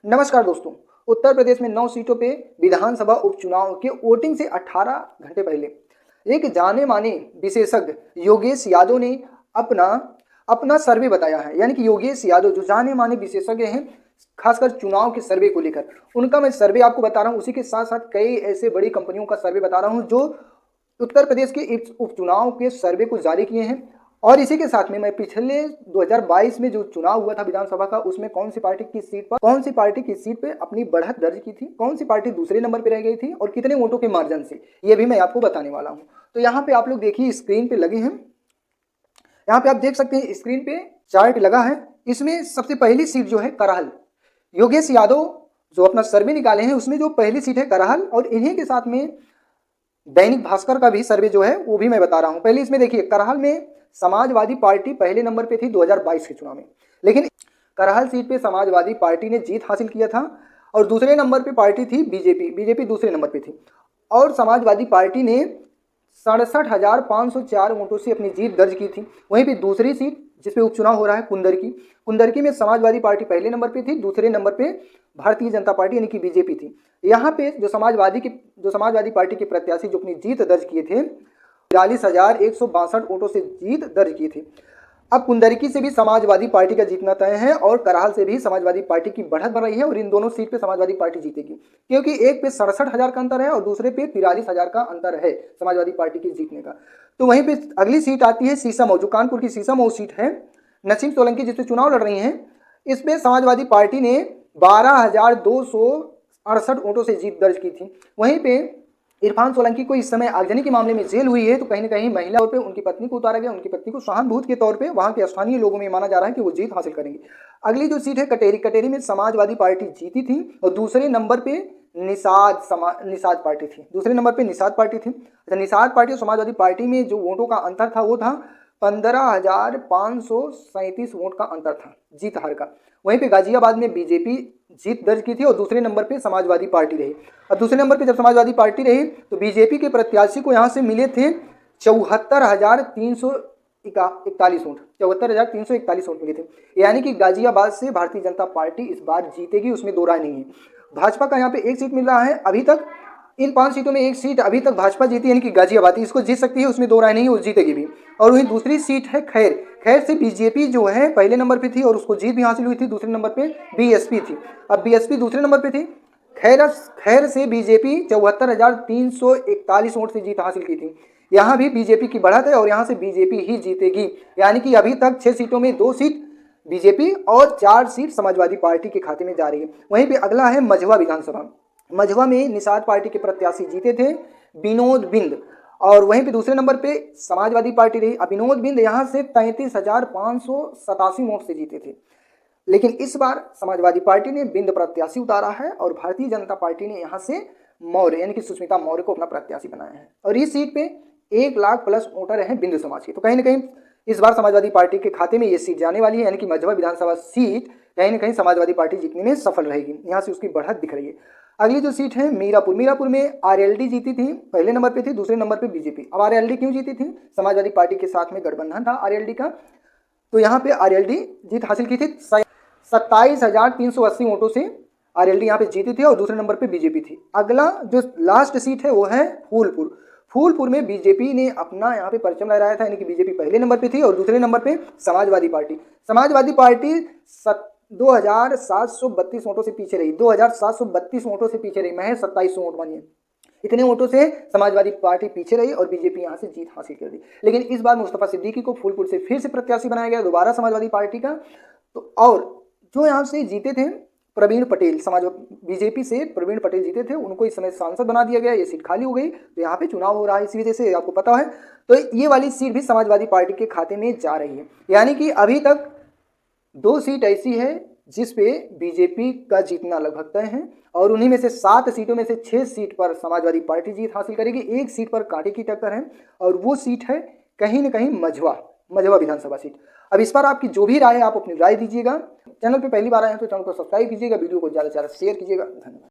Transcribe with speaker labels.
Speaker 1: नमस्कार दोस्तों। उत्तर प्रदेश में 9 सीटों पे विधानसभा उपचुनाव के वोटिंग से 18 घंटे पहले एक जाने माने विशेषज्ञ योगेश यादव ने अपना अपना सर्वे बताया है। यानी कि योगेश यादव जो जाने माने विशेषज्ञ हैं, खासकर चुनाव के सर्वे को लेकर, उनका मैं सर्वे आपको बता रहा हूँ। उसी के साथ साथ कई ऐसे बड़ी कंपनियों का सर्वे बता रहा हूँ जो उत्तर प्रदेश के इस उपचुनाव के सर्वे को जारी किए हैं। और इसी के साथ में मैं पिछले 2022 में जो चुनाव हुआ था विधानसभा का, उसमें कौन सी पार्टी की सीट पर अपनी बढ़त दर्ज की थी, कौन सी पार्टी दूसरे नंबर पर रह गई थी और कितने वोटों के मार्जिन से, ये भी मैं आपको बताने वाला हूं। तो यहाँ पे आप लोग देखिए, स्क्रीन पे लगे हैं, यहाँ पे आप देख सकते हैं स्क्रीन पे चार्ट लगा है। इसमें सबसे पहली सीट जो है करहल, योगेश यादव जो अपना सर्वे निकाले हैं उसमें जो पहली सीट है करहल, और इन्हीं के साथ में दैनिक भास्कर का भी सर्वे जो है वो भी मैं बता रहा हूं। पहले इसमें देखिए, करहल में समाजवादी पार्टी पहले नंबर पे थी 2022 के चुनाव में, लेकिन करहल सीट पे समाजवादी पार्टी ने जीत हासिल किया था। और दूसरे नंबर पे पार्टी थी बीजेपी दूसरे नंबर पे थी, और समाजवादी पार्टी ने 67,504 वोटों से अपनी जीत दर्ज की थी। वहीं पे दूसरी सीट जिसपे उपचुनाव हो रहा है कुंदरकी में समाजवादी पार्टी पहले नंबर पे थी, दूसरे नंबर पे भारतीय जनता पार्टी यानी कि बीजेपी थी। यहाँ पे जो समाजवादी पार्टी के प्रत्याशी जो अपनी जीत दर्ज किए थे, 42,162 वोटों से जीत दर्ज की थी। अब कुंदरकी से भी समाजवादी पार्टी का जीतना तय है और करहाल से भी समाजवादी पार्टी की बढ़त बन रही है, और इन दोनों सीट पे समाजवादी पार्टी जीतेगी, क्योंकि एक पे 67,000 का अंतर है और दूसरे पे 43,000 का अंतर है समाजवादी पार्टी के जीतने का। तो वहीं पे अगली सीट आती है शीशमऊ, जो कानपुर की शीशमऊ सीट है, नसीम सोलंकी जिसपे चुनाव लड़ रही हैं। इस पे समाजवादी पार्टी ने 12,268 वोटों से जीत दर्ज की थी। वहीं पे इरफान सोलंकी को इस समय आगजनी के मामले में जेल हुई है, तो कहीं ना कहीं महिला तौर पे उनकी पत्नी को उतारा गया। उनकी पत्नी को सहानुभूति के तौर पे वहां के स्थानीय लोगों में माना जा रहा है कि वो जीत हासिल करेंगे। अगली जो सीट है कटेरी में समाजवादी पार्टी जीती थी, और दूसरे नंबर पे निषाद पार्टी थी। दूसरे नंबर पे निषाद पार्टी थी। अच्छा, निषाद पार्टी और समाजवादी पार्टी में जो वोटों का अंतर था वो था 15,537 वोट का अंतर था जीत हार का। वहीं पे गाजियाबाद में बीजेपी जीत दर्ज की थी और दूसरे नंबर पे समाजवादी पार्टी रही। और दूसरे नंबर पे जब समाजवादी पार्टी रही तो बीजेपी के प्रत्याशी को यहाँ से मिले थे 74,341 वोट, 74,341 वोट मिले थे। यानी कि गाजियाबाद से भारतीय जनता पार्टी इस बार जीतेगी, उसमें दो राय नहीं है। भाजपा का यहाँ पे एक सीट मिल रहा है अभी तक। इन 5 सीटों में एक सीट अभी तक भाजपा जीती, यानी कि गाजियाबाद, इसको जीत सकती है, उसमें दो राय नहीं है, वो जीतेगी भी। और वहीं दूसरी सीट है खैर से बीजेपी जो है पहले नंबर पे थी और उसको जीत भी हासिल हुई थी। दूसरे नंबर पे बीएसपी थी, अब बीएसपी दूसरे नंबर पे थी। खैर से बीजेपी 74,341 वोट से जीत हासिल की थी। यहाँ भी बीजेपी की बढ़त है और यहाँ से बीजेपी ही जीतेगी। यानी कि अभी तक 6 सीटों में 2 सीट बीजेपी और 4 सीट समाजवादी पार्टी के खाते में जा रही है। वहीं पे अगला है मझवा विधानसभा। मझवा में निषाद पार्टी के प्रत्याशी जीते थे विनोद बिंद, और वहीं पे दूसरे नंबर पे समाजवादी पार्टी रही। अब विनोद बिंद यहाँ से 33,587 वोट से जीते थे, लेकिन इस बार समाजवादी पार्टी ने बिंद प्रत्याशी उतारा है और भारतीय जनता पार्टी ने यहाँ से मौर्य यानी कि सुष्मिता मौर्य को अपना प्रत्याशी बनाया है। और इस सीट पे 1 लाख प्लस वोटर हैं बिंद समाज के। तो कहीं ना कहीं इस बार समाजवादी पार्टी के खाते में ये सीट जाने वाली है, यानी कि मझवा विधानसभा सीट कहीं ना कहीं समाजवादी पार्टी जीतने में सफल रहेगी। यहाँ से उसकी बढ़त दिख रही है। अगली जो सीट है मीरापुर में आरएलडी जीती थी, पहले नंबर पे थी, दूसरे नंबर पे बीजेपी। अब आरएलडी क्यों जीती थी? समाजवादी पार्टी के साथ में गठबंधन था आरएलडी का, तो यहाँ पे आरएलडी जीत हासिल की थी। 27,380 वोटों से आरएलडी यहाँ पे जीती थी और दूसरे नंबर पे बीजेपी थी। अगला जो लास्ट सीट है वो है फूलपुर में बीजेपी ने अपना यहाँ पे परचम लहराया था, यानी कि बीजेपी पहले नंबर पे थी और दूसरे नंबर पे समाजवादी पार्टी 2,732 वोटों से पीछे रही। 2,732 वोटों से पीछे रही, महज 2700 वोट मानिए, इतने वोटों से समाजवादी पार्टी पीछे रही और बीजेपी यहाँ से जीत हासिल कर दी। लेकिन इस बार मुस्तफा सिद्दीकी को फूलपुर से फिर से प्रत्याशी बनाया गया दोबारा समाजवादी पार्टी का। तो और जो यहाँ से जीते थे प्रवीण पटेल, बीजेपी से प्रवीण पटेल जीते थे, उनको इस समय सांसद बना दिया गया। ये सीट खाली हो गई, तो यहाँ पे चुनाव हो रहा है, इसी वजह से आपको पता है। तो ये वाली सीट भी समाजवादी पार्टी के खाते में जा रही है। यानी कि अभी तक 2 सीट ऐसी है जिस पे बीजेपी का जीतना लगभग तय है, और उन्हीं में से 7 सीटों में से 6 सीट पर समाजवादी पार्टी जीत हासिल करेगी। 1 सीट पर कांटे की टक्कर है, और वो सीट है कहीं ना कहीं मझवा विधानसभा सीट। अब इस पर आपकी जो भी राय है आप अपनी राय दीजिएगा। चैनल पे पहली बार आए हैं तो चैनल को सब्सक्राइब कीजिएगा, वीडियो को ज़्यादा से ज़्यादा शेयर कीजिएगा। धन्यवाद।